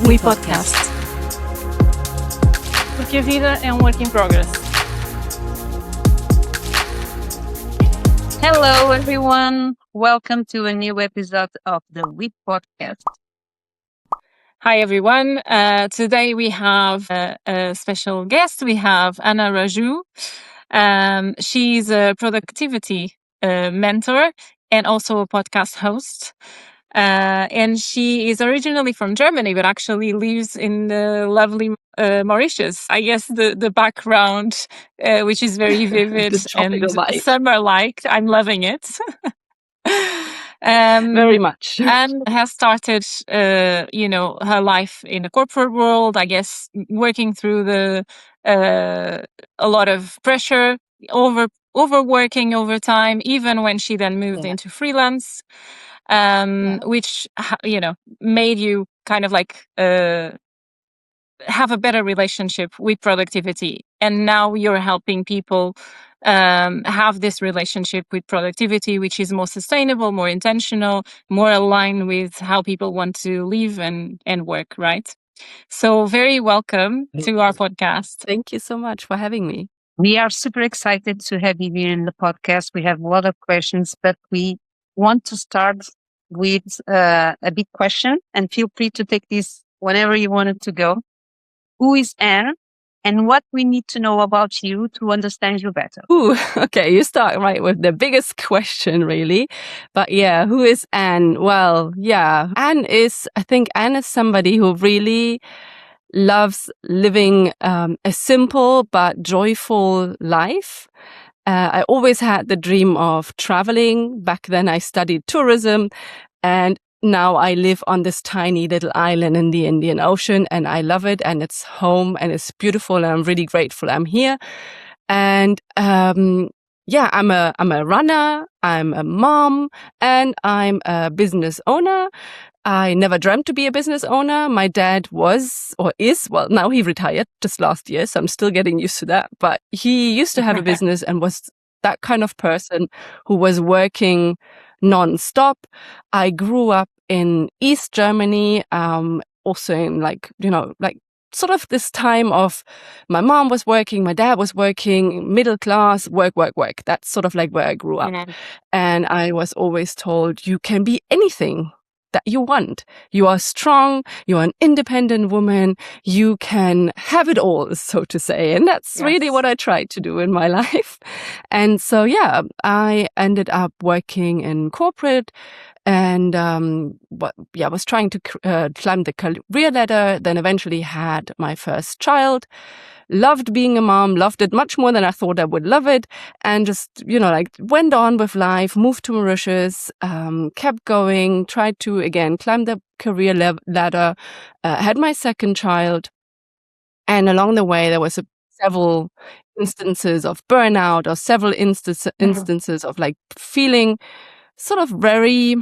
wiPodcast. Porque a vida é work in progress. Hello, everyone. Welcome to a new episode of the wiPodcast. Hi, everyone. Today we have a special guest. We have Anne Rajoo. She's a productivity mentor and also a podcast host. And she is originally from Germany, but actually lives in the lovely Mauritius. I guess the background, which is very vivid and summer-like. I'm loving it. Very much. And has started, her life in the corporate world, I guess, working through a lot of pressure, overworking over time, even when she then moved into freelance. Which, made you kind of like have a better relationship with productivity. And now you're helping people have this relationship with productivity, which is more sustainable, more intentional, more aligned with how people want to live and work, right? So very welcome to our podcast. Thank you so much for having me. We are super excited to have you here in the podcast. We have a lot of questions, but we want to start with a big question, and feel free to take this whenever you want it to go. Who is Anne, and what we need to know about you to understand you better? Ooh, okay, you start right with the biggest question, really. But yeah, who is Anne? Well, yeah, I think Anne is somebody who really loves living a simple but joyful life. I always had the dream of traveling. Back then I studied tourism, and now I live on this tiny little island in the Indian Ocean, and I love it, and it's home, and it's beautiful, and I'm really grateful I'm here. And I'm a runner, I'm a mom, and I'm a business owner. I never dreamt to be a business owner. My dad was, or is, well, now he retired just last year, so I'm still getting used to that. But he used to have a business and was that kind of person who was working non-stop. I grew up in East Germany, also in sort of this time of my mom was working, my dad was working, middle class, work. That's sort of like where I grew up. And I was always told, you can be anything that you want. You are strong, you are an independent woman, you can have it all, so to say. And that's really what I tried to do in my life. And so, I ended up working in corporate and was trying to climb the career ladder, then eventually had my first child. Loved being a mom, loved it much more than I thought I would love it, and just, went on with life, moved to Mauritius, kept going, tried to, again, climb the career ladder, had my second child, and along the way there was several instances of burnout, or several instances of feeling sort of very,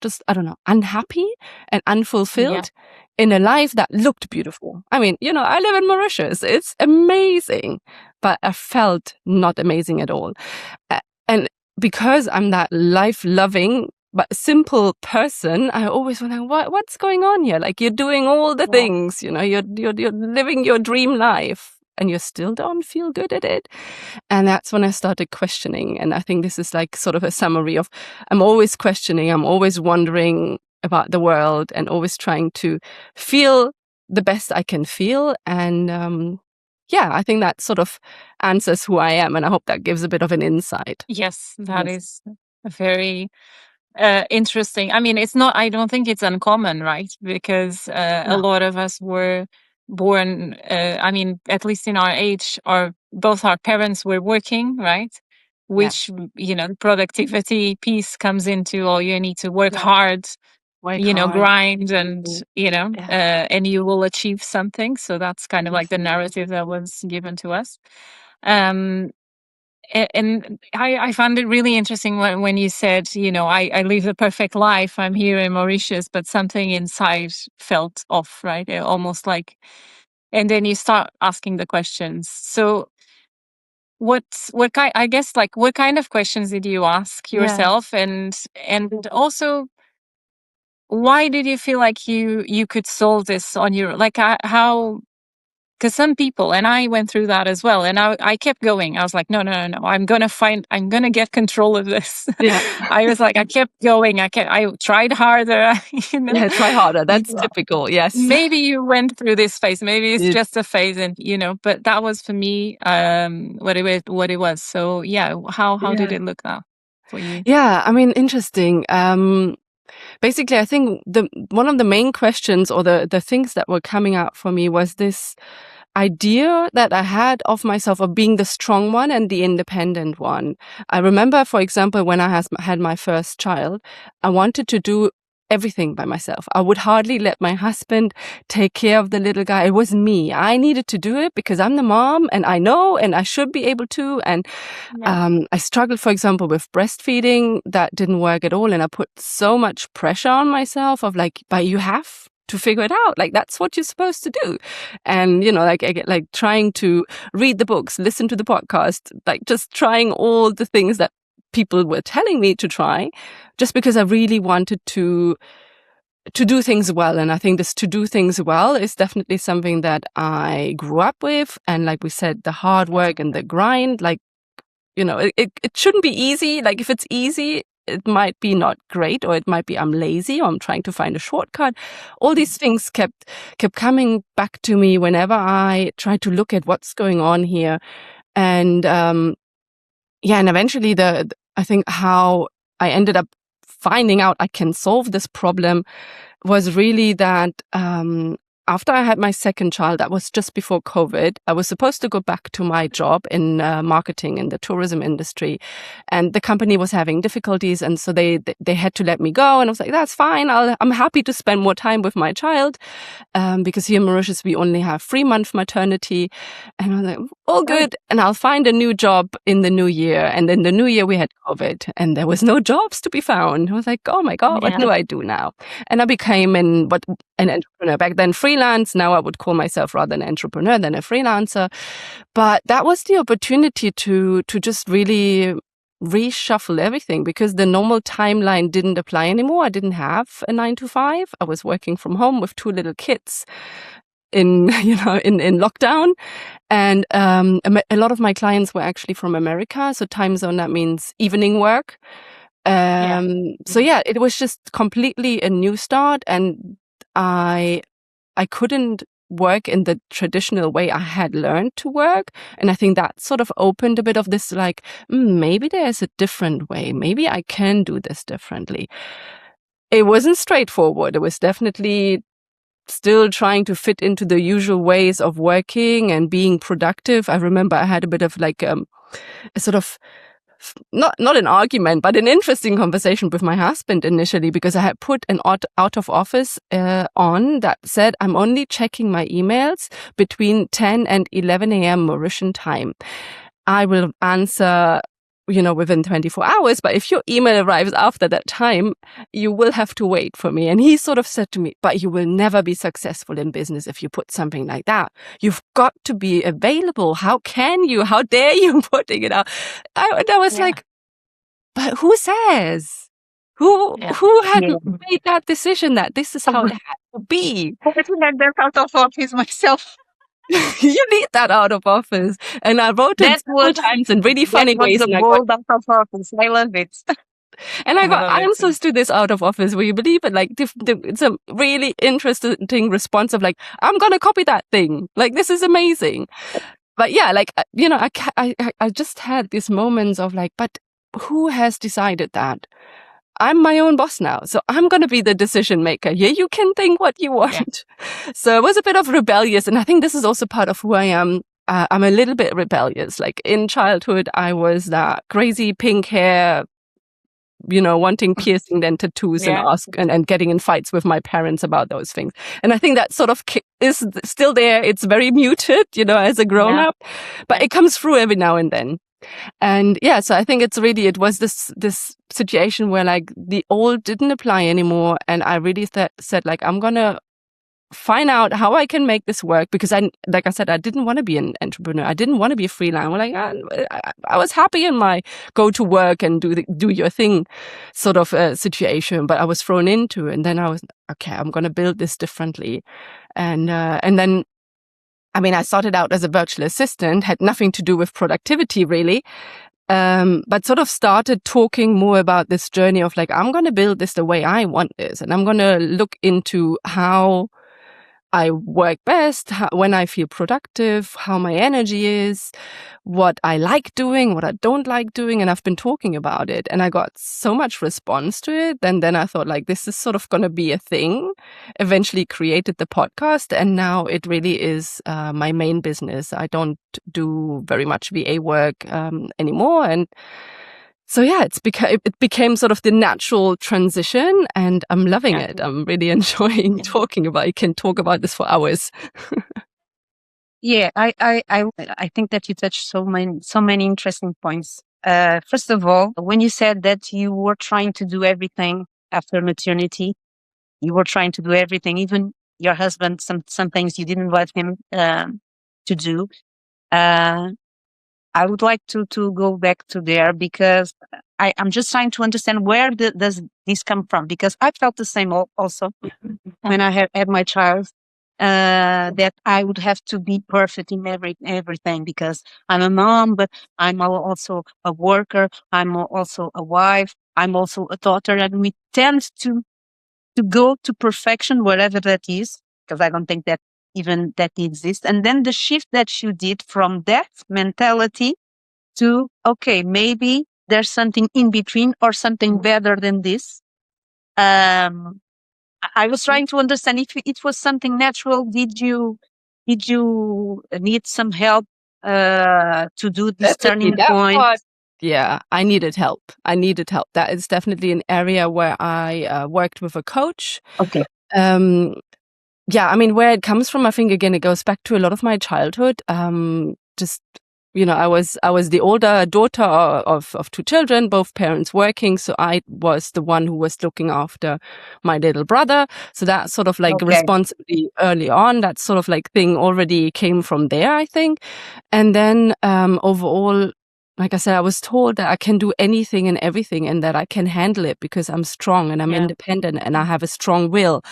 just, unhappy and unfulfilled in a life that looked beautiful. I mean, I live in Mauritius. It's amazing, but I felt not amazing at all. And because I'm that life-loving but simple person, I always wonder, what's going on here? Like, you're doing all the things, you're living your dream life, and you still don't feel good at it. And that's when I started questioning. And I think this is like sort of a summary of, I'm always questioning, I'm always wondering about the world, and always trying to feel the best I can feel. And I think that sort of answers who I am. And I hope that gives a bit of an insight. Yes, that is very interesting. I mean, I don't think it's uncommon, right? Because a lot of us were born, at least in our age, both our parents were working, right? Which, the productivity piece comes into, you need to work hard, grind, and, and you will achieve something. So that's kind of like the narrative that was given to us. And I found it really interesting when you said, I live the perfect life. I'm here in Mauritius, but something inside felt off, right? Almost like, and then you start asking the questions. So what kind of questions did you ask yourself? And also, why did you feel like you could solve this on your, like, how? Because some people, and I went through that as well, and I kept going. I was like, no, I'm gonna get control of this. Yeah. I was like, I kept going. I tried harder. Yeah, try harder. That's It's- typical. Yes. Maybe you went through this phase. Maybe it's It- just a phase, and but that was for me what it was. So yeah, how did Yeah. it look now for you? Yeah, I mean, interesting. Basically, I think one of the main questions or the things that were coming out for me was this idea that I had of myself of being the strong one and the independent one. I remember, for example, when I had my first child, I wanted to do everything by myself. I would hardly let my husband take care of the little guy. It was me. I needed to do it because I'm the mom and I know and I should be able to. And I struggled, for example, with breastfeeding. That didn't work at all. And I put so much pressure on myself of like, but you have to figure it out. Like, that's what you're supposed to do. And, like trying to read the books, listen to the podcast, like just trying all the things that people were telling me to try, just because I really wanted to do things well. And I think this to do things well is definitely something that I grew up with. And like we said, the hard work and the grind, like, it shouldn't be easy. Like if it's easy, it might be not great, or it might be I'm lazy, or I'm trying to find a shortcut. All these things kept coming back to me whenever I tried to look at what's going on here. And and eventually I think how I ended up finding out I can solve this problem was really that after I had my second child, that was just before COVID, I was supposed to go back to my job in marketing in the tourism industry. And the company was having difficulties. And so they had to let me go. And I was like, that's fine. I'm happy to spend more time with my child. Because here in Mauritius, we only have 3-month maternity. And I was like, all good. And I'll find a new job in the new year. And in the new year, we had COVID and there was no jobs to be found. I was like, oh my God, what do I do now? And I became an entrepreneur. Back then, freelance. Now I would call myself rather an entrepreneur than a freelancer. But that was the opportunity to just really reshuffle everything, because the normal timeline didn't apply anymore. I didn't have a 9 to 5. I was working from home with 2 little kids in lockdown. And a lot of my clients were actually from America. So time zone, that means evening work. So it was just completely a new start, and I couldn't work in the traditional way I had learned to work. And I think that sort of opened a bit of this, like, maybe there's a different way. Maybe I can do this differently. It wasn't straightforward. It was definitely still trying to fit into the usual ways of working and being productive. I remember I had a bit of like a sort of not an argument, but an interesting conversation with my husband initially, because I had put an out of office on that said I'm only checking my emails between 10 and 11 a.m. Mauritian time. I will answer, within 24 hours. But if your email arrives after that time, you will have to wait for me. And he sort of said to me, but you will never be successful in business if you put something like that. You've got to be available. How dare you putting it out? I was like, but who says? Who had made that decision that this is how it had to be? I had that out of office myself. You need that out of office. And I wrote it several times in really funny ways. That was the gold out of office. I love it. And I got answers to this out of office. Will you believe it? Like, it's a really interesting response of like, I'm going to copy that thing. Like, this is amazing. But yeah, like, I just had these moments of like, but who has decided that? I'm my own boss now, so I'm going to be the decision maker. Yeah, you can think what you want. Yeah. So it was a bit of rebellious. And I think this is also part of who I am. I'm a little bit rebellious. Like in childhood, I was that crazy pink hair, wanting piercing, then tattoos and getting in fights with my parents about those things. And I think that sort of is still there. It's very muted, as a grown up, but it comes through every now and then. And so I think it was this situation where like the old didn't apply anymore. And I really said like, I'm going to find out how I can make this work, because like I said, I didn't want to be an entrepreneur. I didn't want to be a freelancer. Like I was happy in my go to work and do your thing sort of situation, but I was thrown into it. And then I was, okay, I'm going to build this differently. And then, I mean, I started out as a virtual assistant, had nothing to do with productivity really. But sort of started talking more about this journey of like, I'm going to build this the way I want this. And I'm going to look into how I work best, when I feel productive, how my energy is, what I like doing, what I don't like doing. And I've been talking about it, and I got so much response to it. And then I thought, like, this is sort of going to be a thing. Eventually created the podcast, and now it really is my main business. I don't do very much VA work anymore. And so yeah, it became sort of the natural transition, and I'm loving it. I'm really enjoying talking about it. I can talk about this for hours. Yeah, I think that you touched so many interesting points. First of all, when you said that you were trying to do everything after maternity, you were trying to do everything, even your husband, some things you didn't let him to do. I would like to go back to there, because I'm just trying to understand where does this come from, because I felt the same also when I had my child, that I would have to be perfect in everything, because I'm a mom, but I'm also a worker. I'm also a wife. I'm also a daughter, and we tend to go to perfection, whatever that is, because I don't think that even that exists. And then the shift that you did from that mentality to, okay, maybe there's something in between or something better than this. I was trying to understand if it was something natural. Did you need some help to do this turning point? Yeah, I needed help. That is definitely an area where I worked with a coach. Okay. Yeah, I mean, where it comes from, I think, again, it goes back to a lot of my childhood. Just, you know, I was the older daughter of two children, both parents working. So I was the one who was looking after my little brother. So that sort of like responsibility early on, that sort of like thing already came from there, I think. And then overall, like I said, I was told that I can do anything and everything, and that I can handle it because I'm strong and I'm independent and I have a strong will,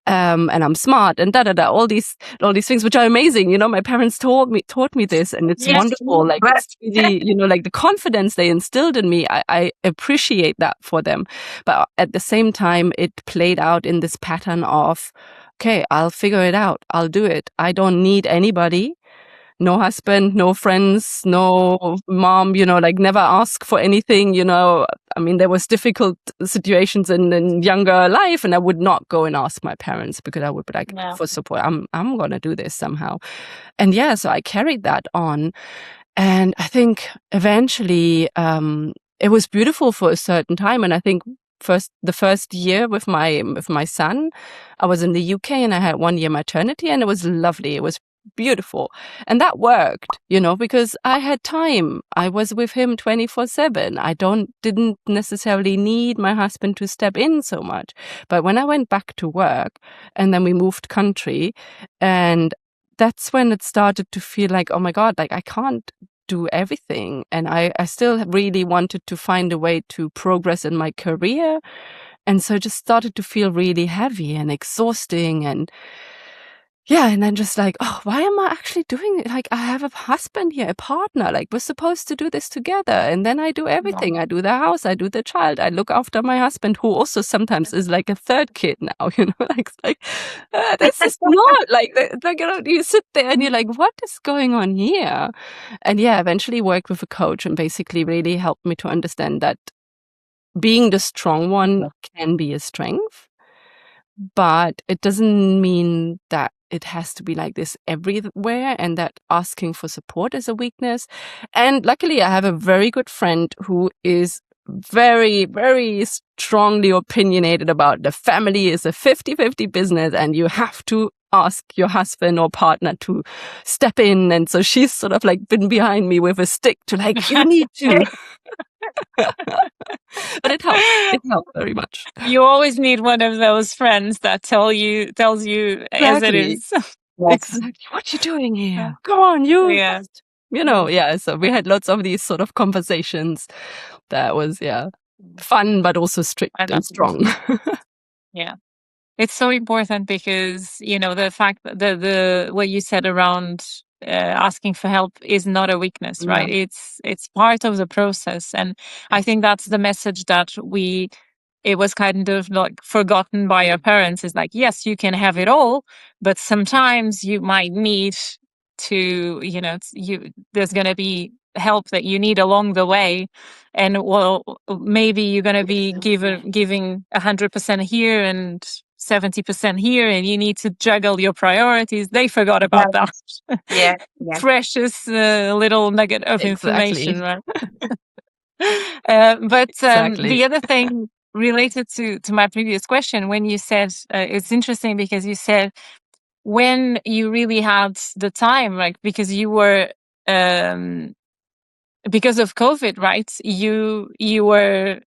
and I'm smart and all these things, which are amazing. You know, my parents taught me this, and it's wonderful. Like, it's really, you know, like the confidence they instilled in me, I appreciate that for them. But at the same time, it played out in this pattern of, okay, I'll figure it out. I'll do it. I don't need anybody. No husband, no friends, no mom, you know, like never ask for anything, you know. I mean, there was difficult situations in younger life, and I would not go and ask my parents, because I would be like, for support, I'm going to do this somehow. And yeah, so I carried that on. And I think eventually, it was beautiful for a certain time. And I think the first year with my son, I was in the UK and I had 1 year maternity, and it was lovely. It was beautiful. And that worked, you know, because I had time. I was with him 24/7. I didn't necessarily need my husband to step in so much. But when I went back to work, and then we moved country, and that's when it started to feel like, oh my God, like I can't do everything. And I still really wanted to find a way to progress in my career. And so it just started to feel really heavy and exhausting. And yeah, and then just like, oh, why am I actually doing it? Like, I have a husband here, a partner, like we're supposed to do this together. And then I do everything. Yeah. I do the house, I do the child, I look after my husband, who also sometimes is like a third kid now, you know, like this is not like, you know, you sit there and you're like, what is going on here? And yeah, eventually worked with a coach, and basically really helped me to understand that being the strong one can be a strength, but it doesn't mean that it has to be like this everywhere, and that asking for support is a weakness. And luckily, I have a very good friend who is very, very strongly opinionated about the family is a 50-50 business, and you have to ask your husband or partner to step in. And so she's sort of like been behind me with a stick to like, you need to. But it helped. It helped very much. You always need one of those friends that tells you as it Exactly. is. Exactly. What you doing here? Come on, you. Yeah. You know, yeah. So we had lots of these sort of conversations. That was, fun, but also strict I and love strong. Yeah. It's so important because, the fact that the what you said around asking for help is not a weakness, right? It's part of the process. And I think that's the message that it was kind of like forgotten by our parents, is like, yes, you can have it all, but sometimes you might need to, there's going to be help that you need along the way. And maybe you're going to be giving 100% here and 70% here, and you need to juggle your priorities. They forgot about that. Yeah. Precious little nugget of information, right? But Exactly. the other thing related to my previous question, when you said, it's interesting because you said when you really had the time, like, because you were because of COVID, right? You were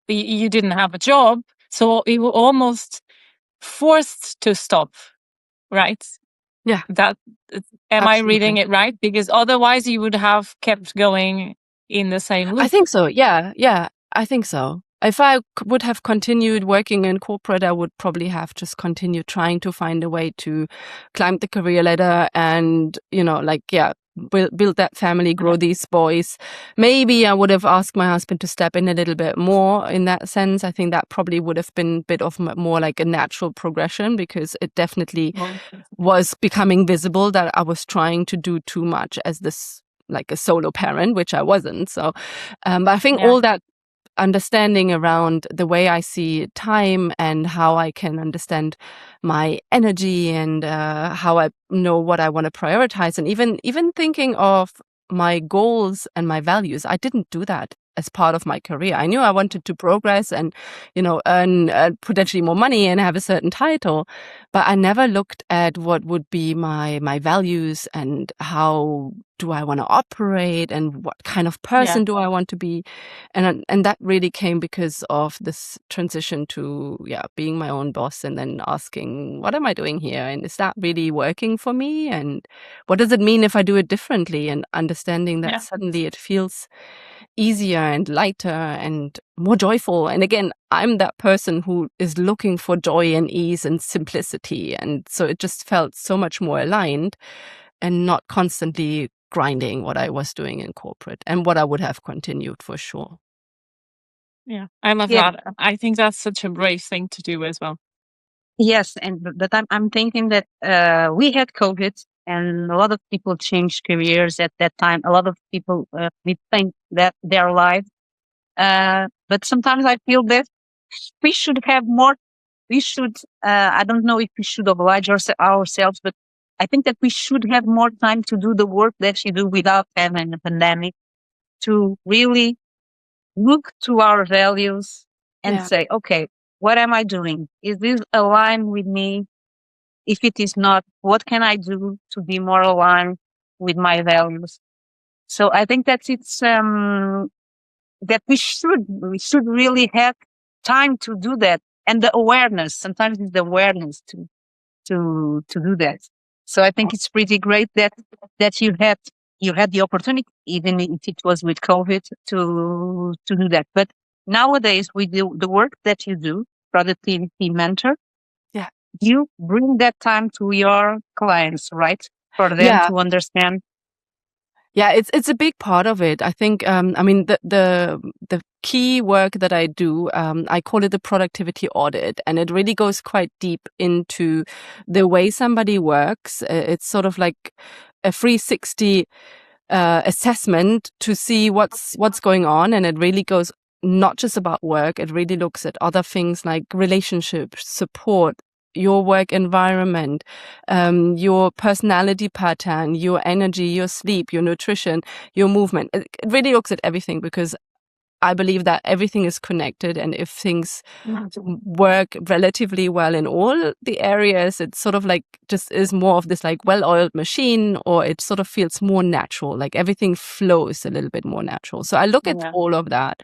you didn't have a job, so you were almost forced to stop, right? Yeah. Am Absolutely. I reading it right? Because otherwise you would have kept going in the same loop. I think so. Yeah. I think so. If I would have continued working in corporate, I would probably have just continued trying to find a way to climb the career ladder and, build that family, grow these boys. Maybe I would have asked my husband to step in a little bit more in that sense. I think that probably would have been a bit of more like a natural progression, because it definitely was becoming visible that I was trying to do too much as this, like a solo parent, which I wasn't. So, but I think all that understanding around the way I see time and how I can understand my energy and how I know what I want to prioritize, and even thinking of my goals and my values. I didn't do that as part of my career. I knew I wanted to progress and, earn potentially more money and have a certain title, but I never looked at what would be my values and how do I want to operate and what kind of person do I want to be. And that really came because of this transition to being my own boss, and then asking, what am I doing here? And is that really working for me? And what does it mean if I do it differently? And understanding that suddenly it feels easier and lighter and more joyful. And again, I'm that person who is looking for joy and ease and simplicity. And so it just felt so much more aligned and not constantly grinding what I was doing in corporate, and what I would have continued for sure. Yeah, I love that. I think that's such a brave thing to do as well. Yes, but I'm thinking that we had COVID, and a lot of people changed careers at that time. A lot of people rethink that their life. But sometimes I feel that we should have more. We should. I don't know if we should oblige ourselves, but I think that we should have more time to do the work that you do without having a pandemic. To really look to our values and say, okay, what am I doing? Is this aligned with me? If it is not, what can I do to be more aligned with my values? So I think that it's that we should really have time to do that, and the awareness. Sometimes it's the awareness to do that. So I think it's pretty great that you had the opportunity, even if it was with COVID, to do that. But nowadays, we do the work that you do, productivity mentor. Yeah. You bring that time to your clients, right? For them to understand. Yeah, it's a big part of it. I think, I mean, the key work that I do, I call it the productivity audit, and it really goes quite deep into the way somebody works. It's sort of like a 360 assessment to see what's going on, and it really goes not just about work. It really looks at other things like relationships, support, your work environment, your personality pattern, your energy, your sleep, your nutrition, your movement. It really looks at everything, because I believe that everything is connected, and if things work relatively well in all the areas, it sort of like just is more of this like well-oiled machine, or it sort of feels more natural, like everything flows a little bit more natural. So I look at all of that.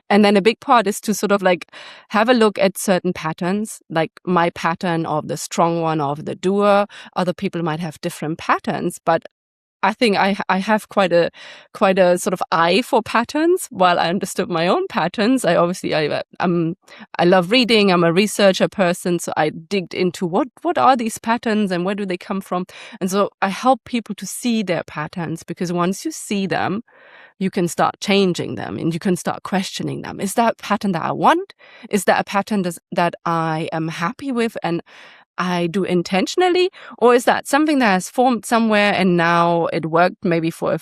And then a big part is to sort of like have a look at certain patterns, like my pattern of the strong one, of the doer. Other people might have different patterns, but I think I have quite a sort of eye for patterns. While I understood my own patterns, I love reading. I'm a researcher person, so I digged into what are these patterns and where do they come from. And so I help people to see their patterns, because once you see them, you can start changing them and you can start questioning them. Is that a pattern that I want? Is that a pattern that I am happy with and I do intentionally? Or is that something that has formed somewhere and now it worked maybe for a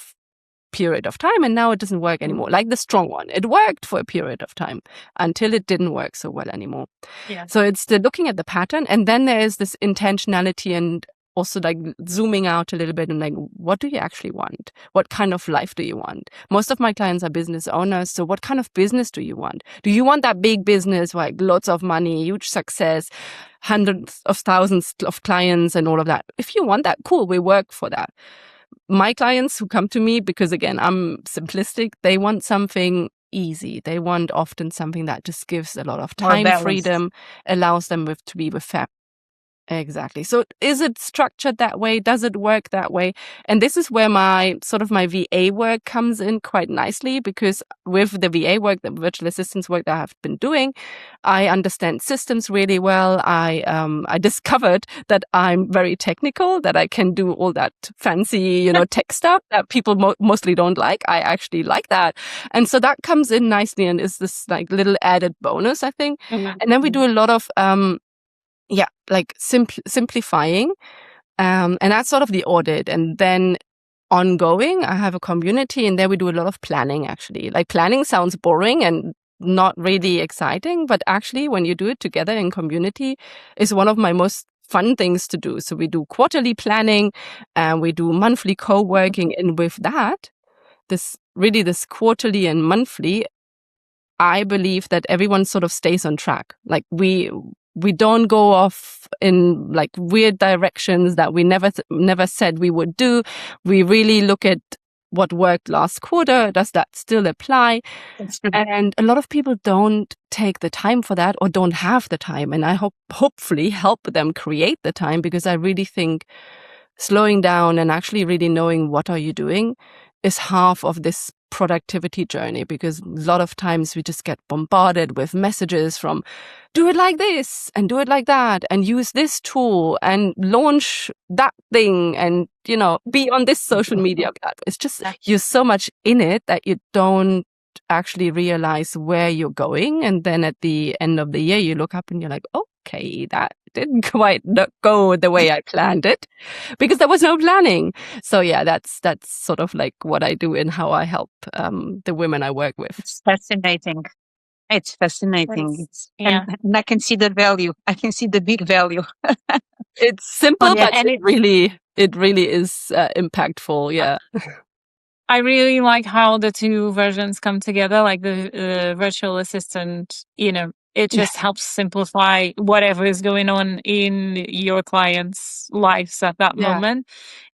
period of time and now it doesn't work anymore? Like the strong one, it worked for a period of time until it didn't work so well anymore. Yeah. So it's the looking at the pattern, and then there is this intentionality and also like zooming out a little bit and like, what do you actually want? What kind of life do you want? Most of my clients are business owners. So what kind of business do you want? Do you want that big business, like lots of money, huge success, hundreds of thousands of clients and all of that? If you want that, cool, we work for that. My clients who come to me, because again, I'm simplistic, they want something easy. They want often something that just gives a lot of time freedom, allows them to be with family. Exactly. So is it structured that way? Does it work that way? And this is where my VA work comes in quite nicely, because with the VA work, the virtual assistance work that I've been doing, I understand systems really well. I discovered that I'm very technical, that I can do all that fancy, tech stuff that people mostly don't like. I actually like that. And so that comes in nicely and is this like little added bonus, I think. Mm-hmm. And then we do a lot of, like simplifying. And that's sort of the audit. And then ongoing, I have a community and there we do a lot of planning actually. Like planning sounds boring and not really exciting, but actually when you do it together in community is one of my most fun things to do. So we do quarterly planning and we do monthly co-working. And with that, this quarterly and monthly, I believe that everyone sort of stays on track. Like we don't go off in like weird directions that we never said we would do. We really look at what worked last quarter. Does that still apply? And a lot of people don't take the time for that or don't have the time. And I hopefully help them create the time, because I really think slowing down and actually really knowing what are you doing is half of this productivity journey, because a lot of times we just get bombarded with messages from do it like this and do it like that and use this tool and launch that thing and be on this social media platform. It's just you're so much in it that you don't actually realize where you're going, and then at the end of the year you look up and you're like, okay, that didn't quite go the way I planned it, because there was no planning. So yeah, that's sort of like what I do and how I help the women I work with. It's fascinating. It's fascinating. And I can see the value. I can see the big value. It's simple, but it really is impactful. Yeah. I really like how the two versions come together, like the virtual assistant, it just helps simplify whatever is going on in your clients' lives at that moment.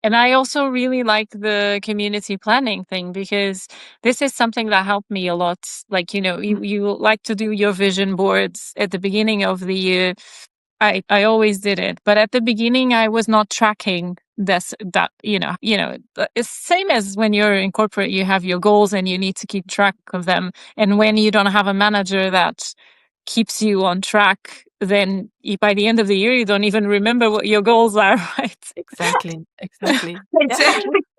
And I also really like the community planning thing, because this is something that helped me a lot. Like, you like to do your vision boards at the beginning of the year. I always did it, but at the beginning I was not tracking it's same as when you're in corporate, you have your goals and you need to keep track of them. And when you don't have a manager that keeps you on track, then by the end of the year, you don't even remember what your goals are, right? Exactly. Exactly.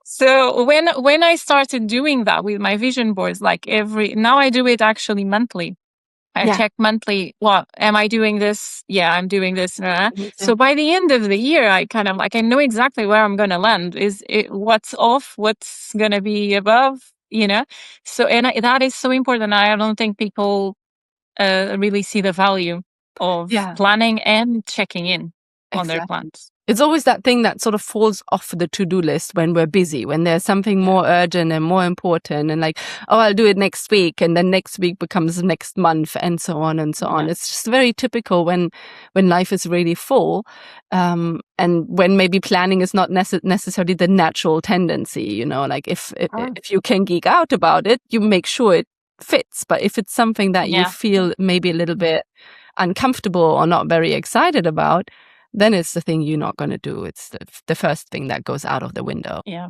So when I started doing that with my vision boards, now I do it actually monthly. I check monthly, am I doing this? Yeah, I'm doing this. So by the end of the year, I kind of I know exactly where I'm going to land. Is it what's off? What's going to be above? So, that is so important. I don't think people really see the value of planning and checking in. on their Exactly. plans. It's always that thing that sort of falls off the to-do list when we're busy, when there's something more urgent and more important, and like, oh, I'll do it next week, and then next week becomes next month, and so on and so on. It's just very typical when life is really full, and when maybe planning is not necessarily the natural tendency. You know, like if you can geek out about it, you make sure it fits. But if it's something that you feel maybe a little bit uncomfortable or not very excited about, then it's the thing you're not going to do. It's the first thing that goes out of the window. Yeah.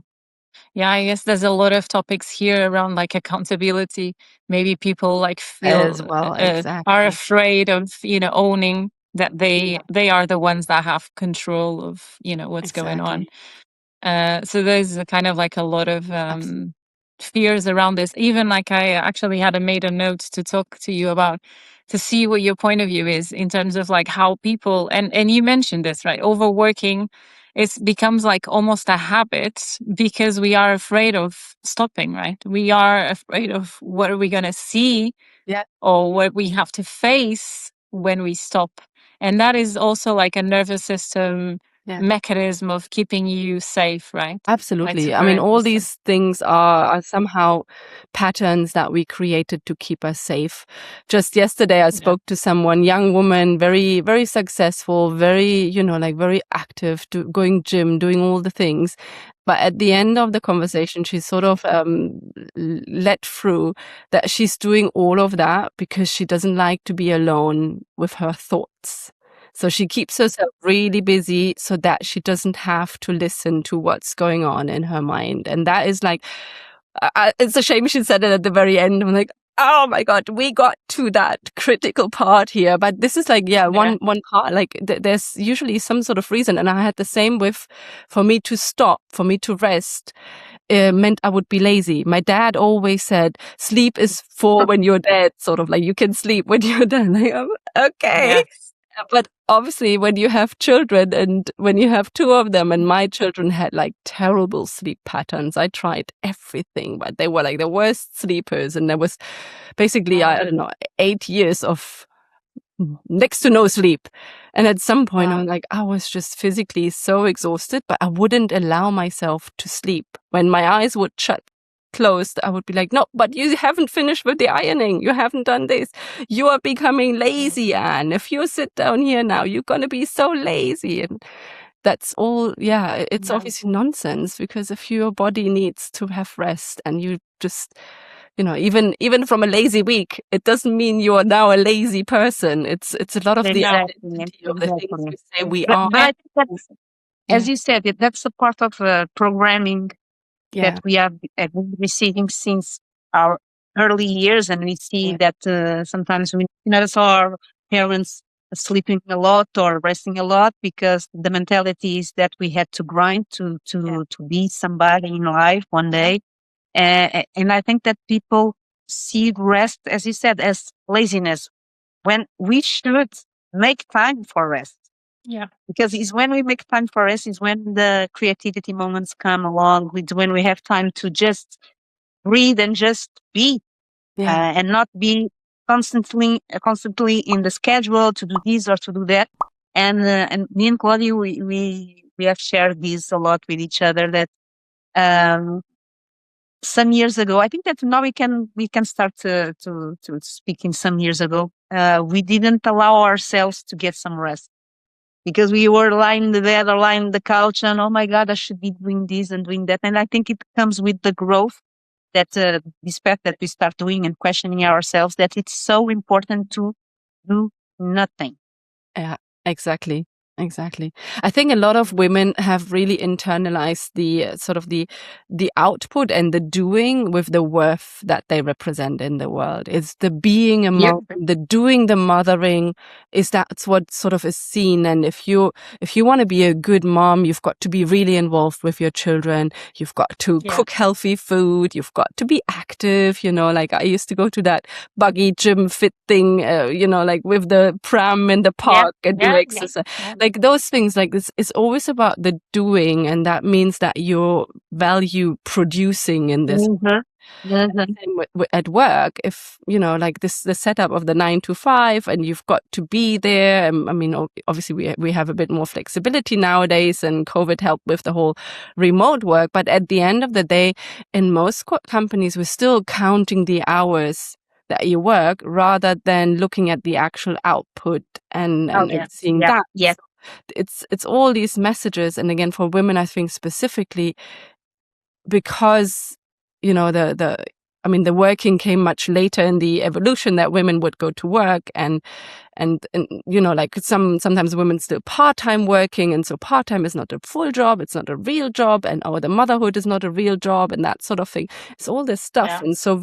I guess there's a lot of topics here around like accountability. Maybe people like feel As well, exactly. are afraid of, owning that they are the ones that have control of, what's going on. So there's a kind of like a lot of fears around this. Even like I actually made a note to talk to you about, to see what your point of view is in terms of like how people, and you mentioned this, right? Overworking, it becomes like almost a habit because we are afraid of stopping, right? We are afraid of what are we going to see or what we have to face when we stop. And that is also like a nervous system mechanism of keeping you safe, right? Absolutely. I mean, all these things are somehow patterns that we created to keep us safe. Just yesterday, I spoke to someone, young woman, very, very successful, very, like very active, going gym, doing all the things. But at the end of the conversation, she sort of let through that she's doing all of that because she doesn't like to be alone with her thoughts. So she keeps herself really busy so that she doesn't have to listen to what's going on in her mind. And that is like, it's a shame she said it at the very end. I'm like, oh my God, we got to that critical part here. But this is like, one part, like there's usually some sort of reason. And I had the same for me to stop, for me to rest. Meant I would be lazy. My dad always said, sleep is for when you're dead, sort of like you can sleep when you're dead. Like, okay. But obviously when you have children, and when you have two of them, and my children had like terrible sleep patterns. I tried everything, but they were like the worst sleepers. And there was basically, I don't know, 8 years of next to no sleep. And at some point I was just physically so exhausted, but I wouldn't allow myself to sleep. When my eyes would shut closed, I would be like, no, but you haven't finished with the ironing. You haven't done this. You are becoming lazy, Anne. If you sit down here now, you're going to be so lazy. And that's all. Yeah, it's obviously nonsense, because if your body needs to have rest, and you just, even from a lazy week, it doesn't mean you are now a lazy person. It's a lot of the identity of the things we say we are. But I think that's, as you said, that's a part of programming that we have been receiving since our early years. And we see that sometimes we notice our parents sleeping a lot or resting a lot because the mentality is that we had to grind to be somebody in life one day. And I think that people see rest, as you said, as laziness, when we should make time for rest. Yeah. Because it's when we make time for rest, is when the creativity moments come along, with when we have time to just breathe and just be, and not be constantly in the schedule to do this or to do that. And me and Claudia, we have shared this a lot with each other, that some years ago, I think that now we can start to speak in some years ago, we didn't allow ourselves to get some rest. Because we were lying in the bed or lying on the couch, and oh my God, I should be doing this and doing that. And I think it comes with the growth, that this path that we start doing and questioning ourselves, that it's so important to do nothing. Yeah, exactly. I think a lot of women have really internalized the sort of the output and the doing with the worth that they represent in the world. It's the being a mom, the doing, the mothering, that's what sort of is seen. And if you want to be a good mom, you've got to be really involved with your children. You've got to cook healthy food. You've got to be active. Like I used to go to that buggy gym fit thing, like with the pram in the park and do exercise. Like those things, like this, it's always about the doing, and that means that you value producing in this. Same at work. If like the setup of the 9 to 5, and you've got to be there. I mean, obviously we have a bit more flexibility nowadays, and COVID helped with the whole remote work. But at the end of the day, in most companies, we're still counting the hours that you work rather than looking at the actual output and seeing that. Yes. It's all these messages, and again for women, I think specifically because the working came much later in the evolution, that women would go to work and like sometimes women still part-time working, and so part-time is not a full job, it's not a real job, and the motherhood is not a real job, and that sort of thing. It's all this stuff. Yeah. And so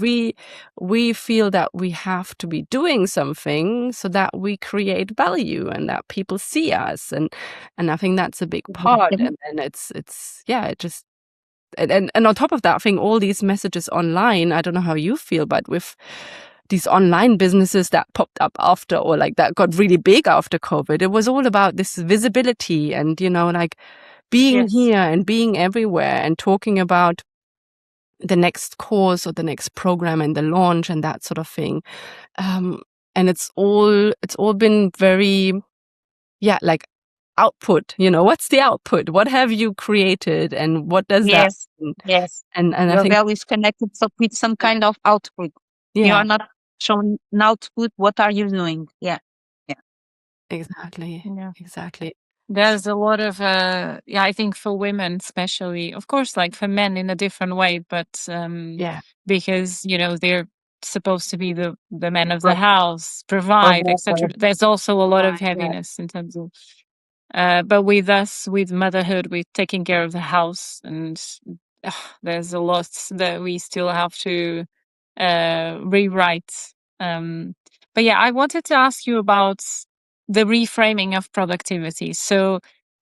we feel that we have to be doing something so that we create value and that people see us, and I think that's a big part. And it's it just and on top of that, I think all these messages online, I don't know how you feel, but with these online businesses that popped up after, or like that got really big after COVID, it was all about this visibility and, like being here and being everywhere and talking about the next course or the next program and the launch and that sort of thing. And it's all been very, like output, what's the output? What have you created, and what does that mean? Yes. And your I think value is connected with some kind of output. You are not showing an output. What are you doing? Yeah. Exactly. There's a lot of I think for women especially, of course, like for men in a different way, but because they're supposed to be the men of the house, provide, etc. There's also a lot of heaviness in terms of but with us, with motherhood, with taking care of the house, and there's a lot that we still have to rewrite. But I wanted to ask you about the reframing of productivity. So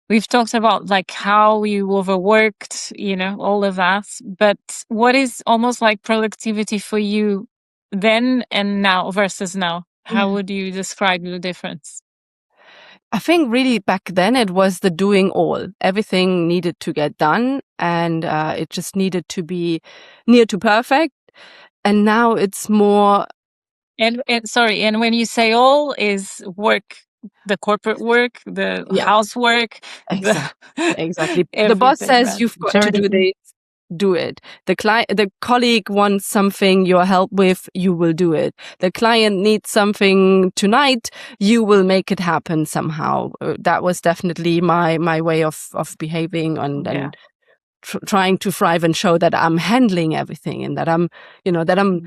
we've talked about like how you overworked, all of that, but what is almost like productivity for you then and now versus now? How would you describe the difference? I think really back then it was the doing all. Everything needed to get done, and it just needed to be near to perfect. And now it's more. And when you say all, is work, the corporate work, the housework, exactly. The boss says you've got to do this. Do it. The colleague wants something your help with, you will do it. The client needs something tonight, you will make it happen somehow. That was definitely my way of behaving and trying to thrive and show that I'm handling everything and that I'm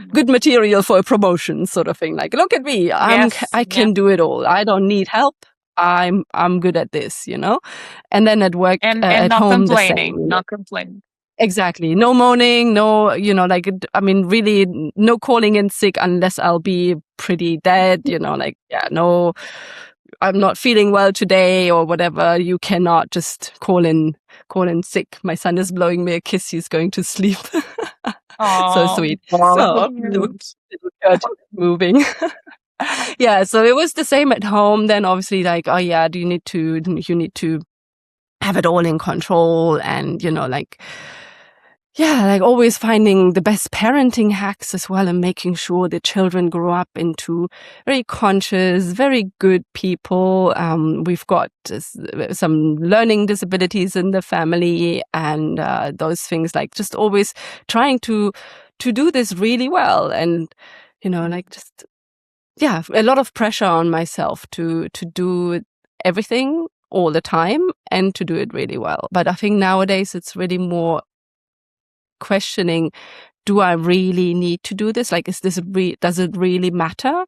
good material for a promotion, sort of thing. Like, look at me, I can do it all. I don't need help. I'm good at this, And then at work, and at not home, complaining, the same, not complaining. Exactly. No moaning, no, really no calling in sick unless I'll be pretty dead, no, I'm not feeling well today or whatever. You cannot just call in sick. My son is blowing me a kiss. He's going to sleep. So sweet. So moving. So it was the same at home. Then obviously like, you need to have it all in control, and always finding the best parenting hacks as well, and making sure the children grow up into very conscious, very good people. We've got some learning disabilities in the family, and those things, like just always trying to do this really well, and a lot of pressure on myself to do everything all the time and to do it really well. But I think nowadays it's really more questioning, do I really need to do this? Like, does it really matter?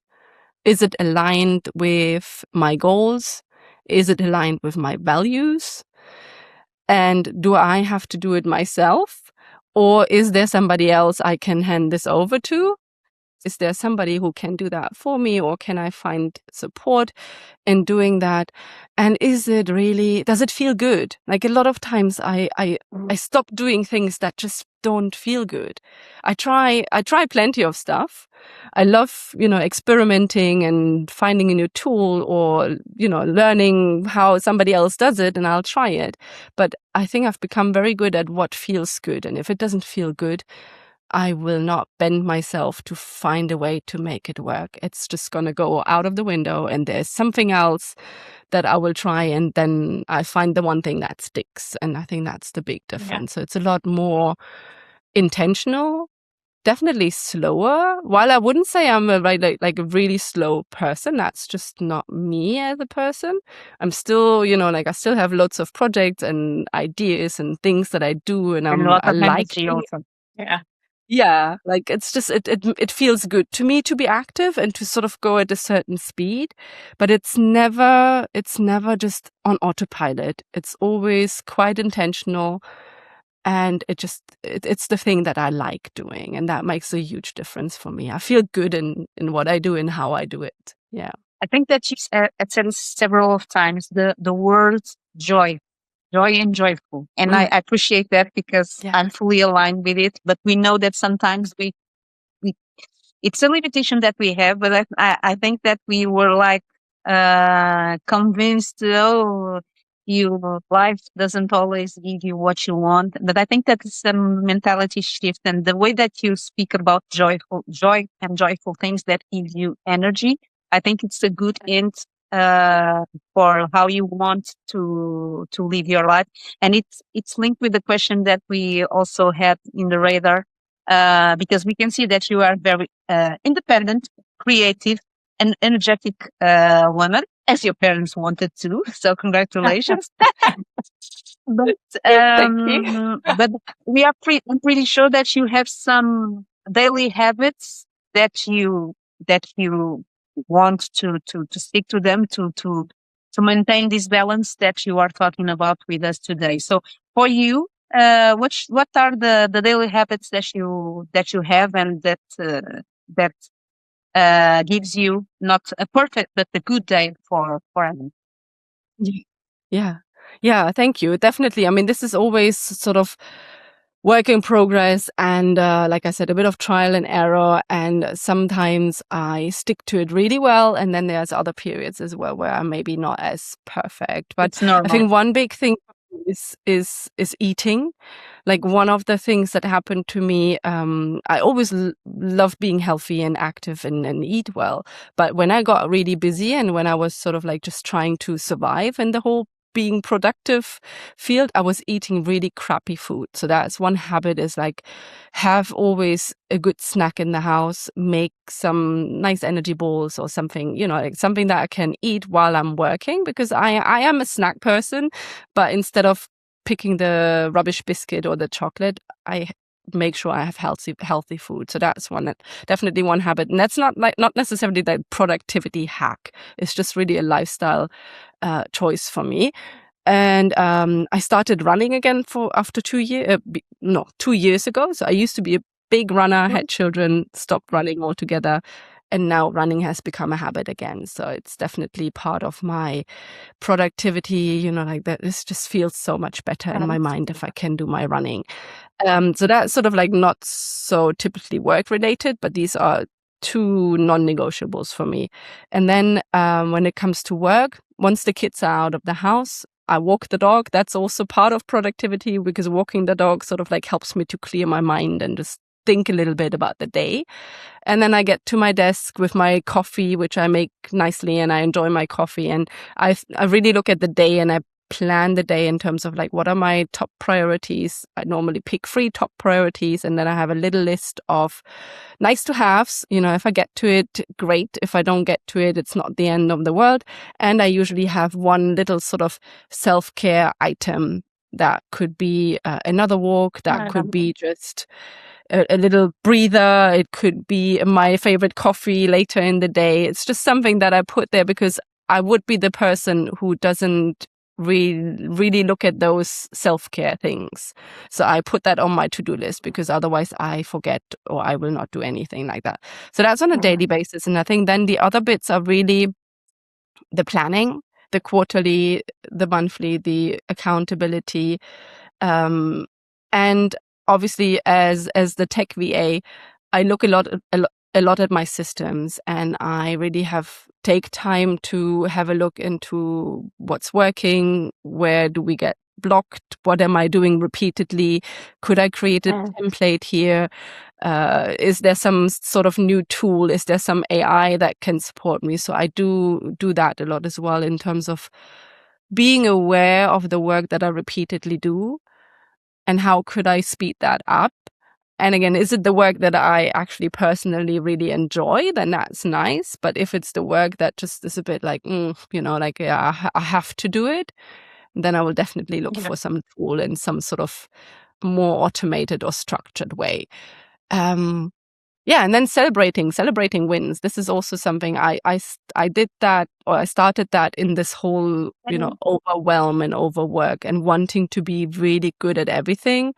Is it aligned with my goals? Is it aligned with my values? And do I have to do it myself? Or is there somebody else I can hand this over to? Is there somebody who can do that for me, or can I find support in doing that? And does it feel good? Like a lot of times I stop doing things that just don't feel good. I try plenty of stuff. I love, experimenting and finding a new tool, or, learning how somebody else does it, and I'll try it. But I think I've become very good at what feels good. And if it doesn't feel good, I will not bend myself to find a way to make it work. It's just going to go out of the window, and there's something else that I will try, and then I find the one thing that sticks. And I think that's the big difference. So it's a lot more intentional, definitely slower. While I wouldn't say I'm a like a really slow person, that's just not me as a person. I'm still, I still have lots of projects and ideas and things that I do, and a lot I of like energy also. yeah, like it's just it feels good to me to be active and to sort of go at a certain speed, but it's never just on autopilot. It's always quite intentional, and it's the thing that I like doing, and that makes a huge difference for me. I feel good in what I do and how I do it. Yeah. I think that you said several of times the word joy and joyful. And I appreciate that because I'm fully aligned with it. But we know that sometimes we it's a limitation that we have, but I think that we were like convinced, oh, life doesn't always give you what you want. But I think that it's a mentality shift, and the way that you speak about joy and joyful things that give you energy. I think it's a good hint for how you want to live your life, and it's linked with the question that we also had in the radar. Because we can see that you are very independent, creative, and energetic woman, as your parents wanted to. So congratulations. But Thank you. but I'm pretty sure that you have some daily habits that you want to stick to them to maintain this balance that you are talking about with us today. So for you, what are the daily habits that you have and that gives you not a perfect but a good day for Anne? Yeah, thank you. Definitely. I mean, this is always sort of work in progress, and like I said, a bit of trial and error, and sometimes I stick to it really well, and then there's other periods as well where I'm maybe not as perfect. But It's normal. I think one big thing is eating. Like, one of the things that happened to me, I always loved being healthy and active and eat well. But when I got really busy and when I was sort of like just trying to survive in the whole being productive field, I was eating really crappy food. So that's one habit, is like, have always a good snack in the house, make some nice energy balls or something, like something that I can eat while I'm working, because I am a snack person, but instead of picking the rubbish biscuit or the chocolate, I make sure I have healthy food. So that's definitely one habit. And that's not necessarily the productivity hack. It's just really a lifestyle choice for me. And I started running again after 2 years. 2 years ago. So I used to be a big runner, had children, stopped running altogether, and now running has become a habit again. So it's definitely part of my productivity. Like that. This just feels so much better in my mind if I can do my running. So that's sort of like not so typically work related, but these are two non-negotiables for me. And then when it comes to work, once the kids are out of the house, I walk the dog. That's also part of productivity, because walking the dog sort of like helps me to clear my mind and just think a little bit about the day. And then I get to my desk with my coffee, which I make nicely, and I enjoy my coffee. And I really look at the day, and I plan the day in terms of like, what are my top priorities. I normally pick 3 top priorities, and then I have a little list of nice to haves. If I get to it, great. If I don't get to it, it's not the end of the world. And I usually have one little sort of self-care item. That could be another walk, that could be just a little breather. It could be my favorite coffee later in the day. It's just something that I put there because I would be the person who doesn't really look at those self-care things. So I put that on my to-do list, because otherwise I forget or I will not do anything like that. So that's on a daily basis. And I think then the other bits are really the planning, the quarterly, the monthly, the accountability. And obviously as the tech VA, I look a lot at my systems, and I really take time to have a look into what's working, where do we get blocked? What am I doing repeatedly? Could I create a template here? Is there some sort of new tool? Is there some AI that can support me? So I do that a lot as well, in terms of being aware of the work that I repeatedly do and how could I speed that up. And again, is it the work that I actually personally really enjoy? Then that's nice. But if it's the work that just is a bit like, like, yeah, I have to do it, then I will definitely look for some tool in some sort of more automated or structured way. And then celebrating wins. This is also something I did that, or I started that in this whole, overwhelm and overwork and wanting to be really good at everything.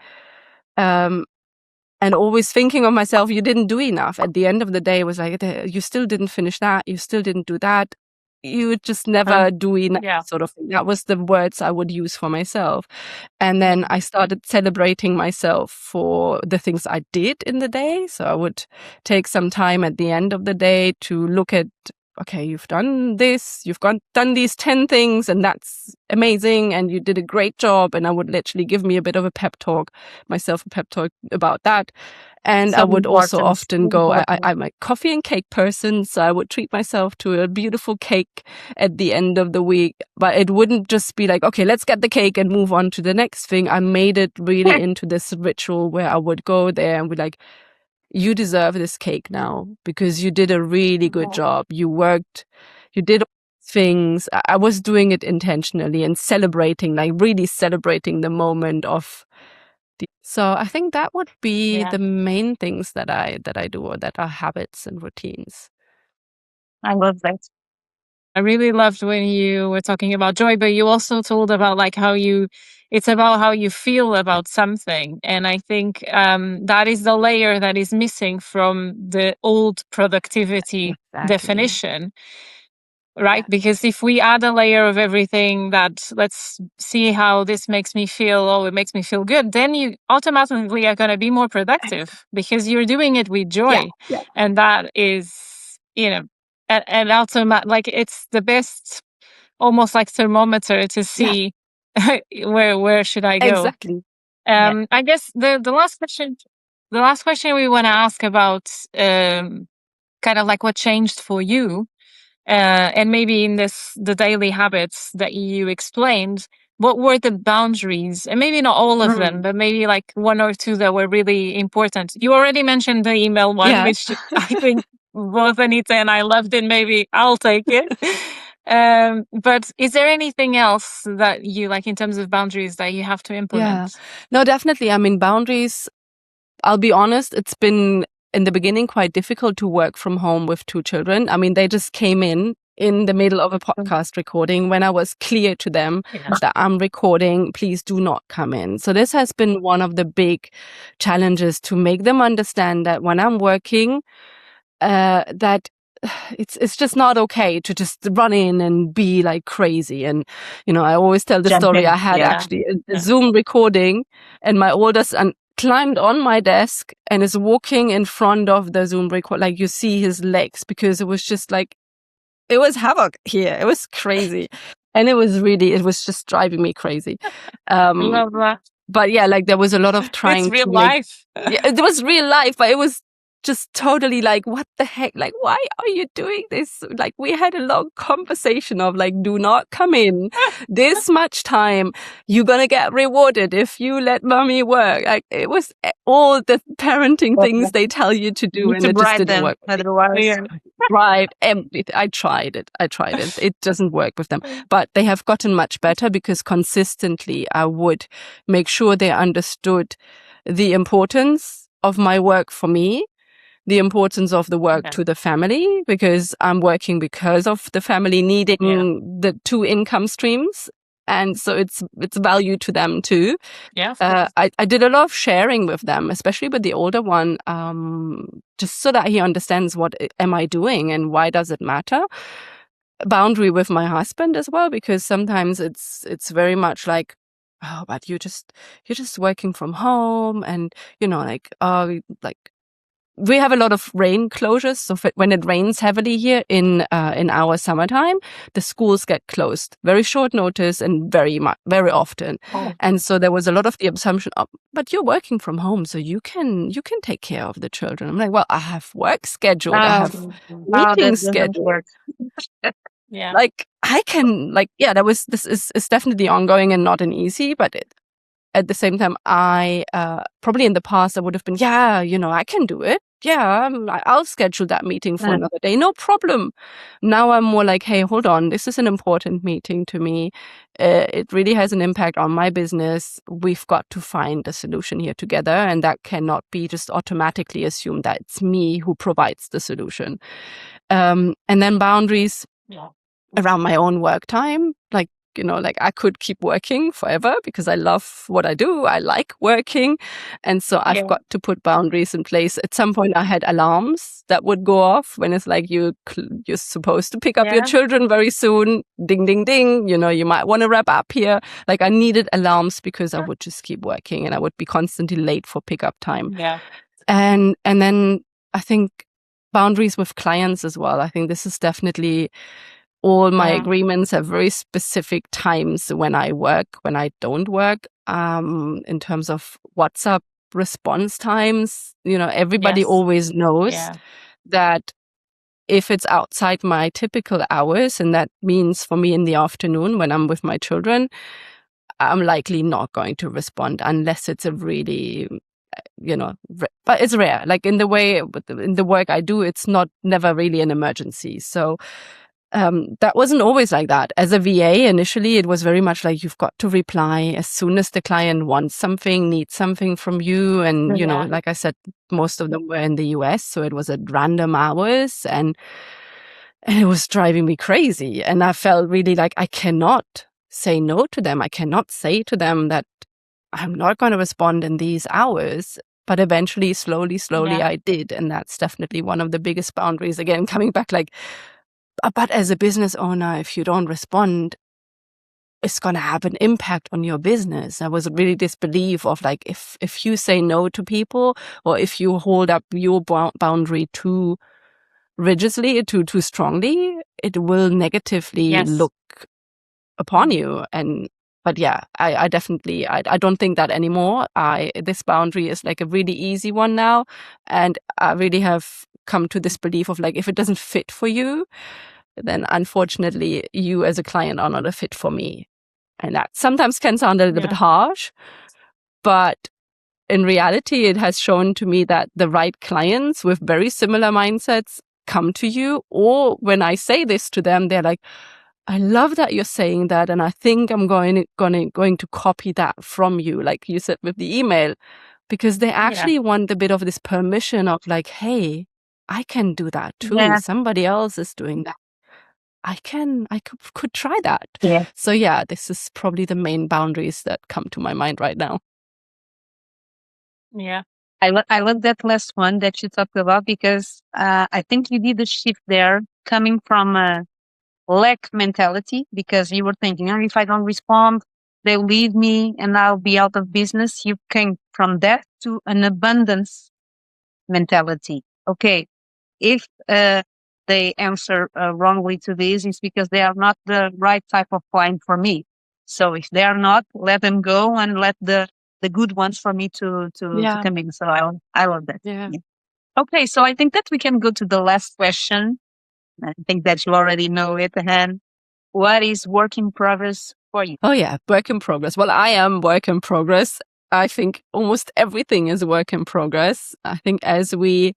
And always thinking of myself, you didn't do enough. At the end of the day, it was like, you still didn't finish that. You still didn't do that. You would just never do enough, sort of thing. That was the words I would use for myself. And then I started celebrating myself for the things I did in the day. So I would take some time at the end of the day to look at, okay, you've done this, done these 10 things, and that's amazing, and you did a great job. And I would literally give me a bit of a pep talk about that. And I would also often go, I'm a coffee and cake person, so I would treat myself to a beautiful cake at the end of the week. But it wouldn't just be like, okay, let's get the cake and move on to the next thing. I made it really into this ritual where I would go there and be like, you deserve this cake now because you did a really good job. You worked, you did all these things. I was doing it intentionally and celebrating, like really celebrating the moment of. So I think that would be the main things that I do, or that are habits and routines. I love that. I really loved when you were talking about joy, but you also told about like it's about how you feel about something. And I think that is the layer that is missing from the old productivity definition, right? Yeah. Because if we add a layer of everything that, let's see how this makes me feel, it makes me feel good, then you automatically are going to be more productive because you're doing it with joy. Yeah. And that is, and also like it's the best, almost like thermometer to see where should I go. Exactly. I guess the last question we want to ask about kind of like what changed for you, and maybe in the daily habits that you explained, what were the boundaries? And maybe not all of them, but maybe like one or two that were really important. You already mentioned the email one, which I think both Anita and I loved it. Maybe I'll take it. But is there anything else that you like in terms of boundaries that you have to implement? Yeah. No, definitely. I mean, boundaries, I'll be honest, it's been in the beginning quite difficult to work from home with 2 children. I mean, they just came in the middle of a podcast recording when I was clear to them that I'm recording, please do not come in. So this has been one of the big challenges, to make them understand that when I'm working, that it's just not okay to just run in and be like crazy. And, I always tell the story. I had actually a Zoom recording, and my oldest son climbed on my desk and is walking in front of the Zoom record. Like, you see his legs, because it was just like, it was havoc here. It was crazy. And it was just driving me crazy. Love that. But yeah, like there was a lot of trying. It's real life. Yeah, it was real life, but it was just totally like, what the heck? Like, why are you doing this? Like, we had a long conversation of like, do not come in this much time. You're going to get rewarded if you let mommy work. Like, it was all the parenting things they tell you to do, and it just didn't work. Otherwise, Right. I tried it. It doesn't work with them, but they have gotten much better, because consistently I would make sure they understood the importance of my work for me, the importance of the work to the family, because I'm working because of the family needing the 2 income streams. And so it's value to them too. Yeah. I did a lot of sharing with them, especially with the older one, just so that he understands what am I doing and why does it matter. Boundary with my husband as well, because sometimes it's very much like, oh, but you're just working from home, and like we have a lot of rain closures. So when it rains heavily here in our summertime, the schools get closed very short notice and very often. Oh. And so there was a lot of the assumption, but you're working from home, so you can take care of the children. I'm like, well, I have work scheduled, I have meetings scheduled. Yeah. Like I can, this is definitely ongoing and not an easy, but at the same time, I probably in the past I would have been, I can do it. Yeah, I'll schedule that meeting for another day. No problem. Now I'm more like, hey, hold on. This is an important meeting to me. It really has an impact on my business. We've got to find a solution here together. And that cannot be just automatically assumed that it's me who provides the solution. And then boundaries around my own work time. Like I could keep working forever because I love what I do. I like working. And so I've got to put boundaries in place. At some point I had alarms that would go off when it's like you're supposed to pick up your children very soon. Ding, ding, ding. You might want to wrap up here. Like I needed alarms because I would just keep working and I would be constantly late for pickup time. Yeah. And then I think boundaries with clients as well. I think this is definitely... All my agreements have very specific times when I work, when I don't work, in terms of WhatsApp response times. Everybody always knows that if it's outside my typical hours, and that means for me in the afternoon when I'm with my children, I'm likely not going to respond unless it's a really... but it's rare. Like in the work I do, it's never really an emergency. So that wasn't always like that. As a VA, initially, it was very much like you've got to reply as soon as the client wants something, needs something from you. And, like I said, most of them were in the US, so it was at random hours and it was driving me crazy. And I felt really like I cannot say no to them. I cannot say to them that I'm not going to respond in these hours. But eventually, slowly, I did. And that's definitely one of the biggest boundaries. Again, coming back but as a business owner, if you don't respond, it's going to have an impact on your business. There was really this belief of like, if you say no to people, or if you hold up your boundary too rigidly, too strongly, it will negatively look upon you. But I definitely, I don't think that anymore. This boundary is like a really easy one now. And I really have come to this belief of like, if it doesn't fit for you, then unfortunately you as a client are not a fit for me. And that sometimes can sound a little bit harsh, but in reality, it has shown to me that the right clients with very similar mindsets come to you. Or when I say this to them, they're like, I love that you're saying that. And I think I'm going to copy that from you, like you said with the email, because they actually want a bit of this permission of like, hey, I can do that too. Somebody else is doing that. I could try that. So this is probably the main boundaries that come to my mind right now. Yeah. I love that last one that you talked about, because I think you did a shift there coming from a lack mentality, because you were thinking, if I don't respond, they'll leave me and I'll be out of business. You came from that to an abundance mentality. Okay, if they answer wrongly to this, it's because they are not the right type of client for me. So if they are not, let them go and let the good ones for me to come in. So I love that. Yeah. Okay, so I think that we can go to the last question. I think that you already know it, Anne. What is work in progress for you? Oh yeah, work in progress. Well, I am work in progress. I think almost everything is work in progress. I think as we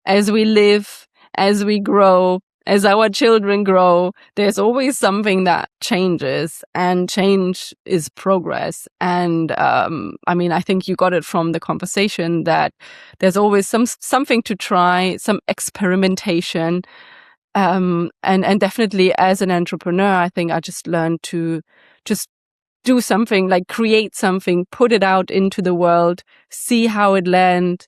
live, as we grow, as our children grow, there's always something that changes, and change is progress. And I think you got it from the conversation that there's always something to try, some experimentation. And definitely as an entrepreneur, I think I just learned to just do something, like create something, put it out into the world, see how it lands,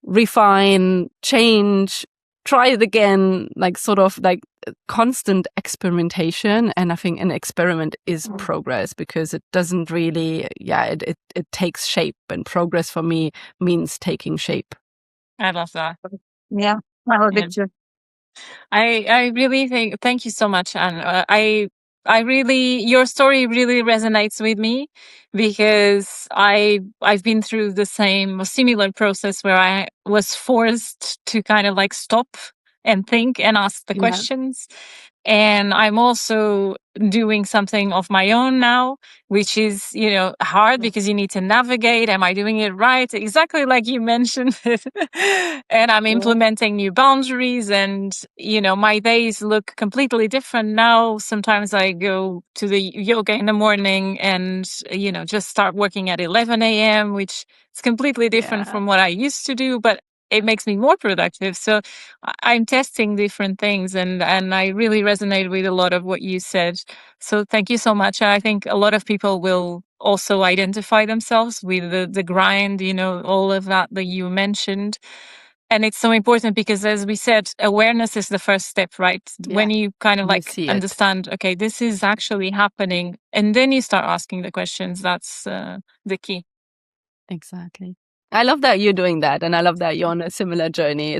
refine, change, try it again, like sort of like constant experimentation. And I think an experiment is progress, because it doesn't really, it takes shape, and progress for me means taking shape. I love that. Yeah, I love Yeah. it too. I really think, thank you so much, Anne. I really, your story really resonates with me because I've been through the same or similar process where I was forced to kind of like stop and think and ask the Yeah. questions. And I'm also doing something of my own now, which is, hard because you need to navigate. Am I doing it right? Exactly like you mentioned. And I'm implementing new boundaries, and, my days look completely different now. Sometimes I go to the yoga in the morning and, just start working at 11 a.m., which is completely different from what I used to do, but it makes me more productive. So I'm testing different things, and I really resonate with a lot of what you said. So thank you so much. I think a lot of people will also identify themselves with the grind, all of that you mentioned. And it's so important because, as we said, awareness is the first step, right? Yeah. When you kind of You like see it. understand, okay, this is actually happening, and then you start asking the questions. That's the key. Exactly. I love that you're doing that, and I love that you're on a similar journey.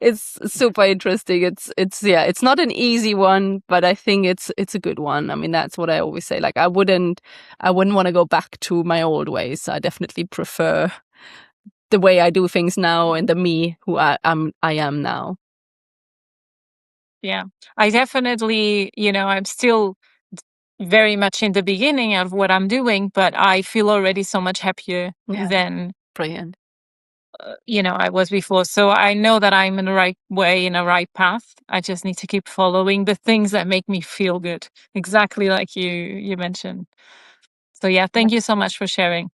It's super interesting. It's not an easy one, but I think it's a good one. I mean, that's what I always say. Like, I wouldn't want to go back to my old ways. I definitely prefer the way I do things now and the me who I am now. Yeah, I definitely, I'm still very much in the beginning of what I'm doing, but I feel already so much happier than Brilliant. I was before. So I know that I'm in the right way, in the right path. I just need to keep following the things that make me feel good, exactly like you mentioned. So yeah, thank you so much for sharing.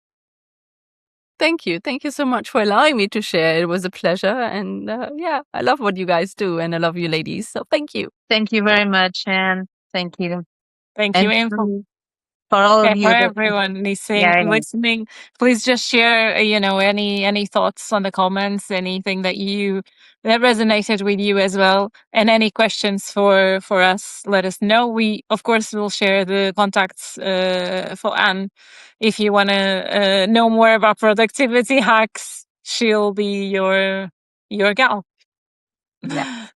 Thank you. Thank you so much for allowing me to share. It was a pleasure. And I love what you guys do, and I love you ladies. So thank you. Thank you very much, Anne. Thank you. Thank you, And and for all of and for you that, everyone listening, please just share, any thoughts on the comments, anything that resonated with you as well, and any questions for us. Let us know. We, of course, will share the contacts for Anne. If you want to know more about productivity hacks, she'll be your gal. Yeah.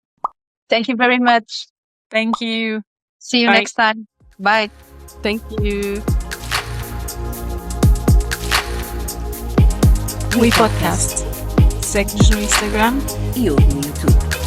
Thank you very much. Thank you. See you Bye. next time. Bye. Thank you. wiPodcast. Segue-nos no Instagram e ouve no YouTube.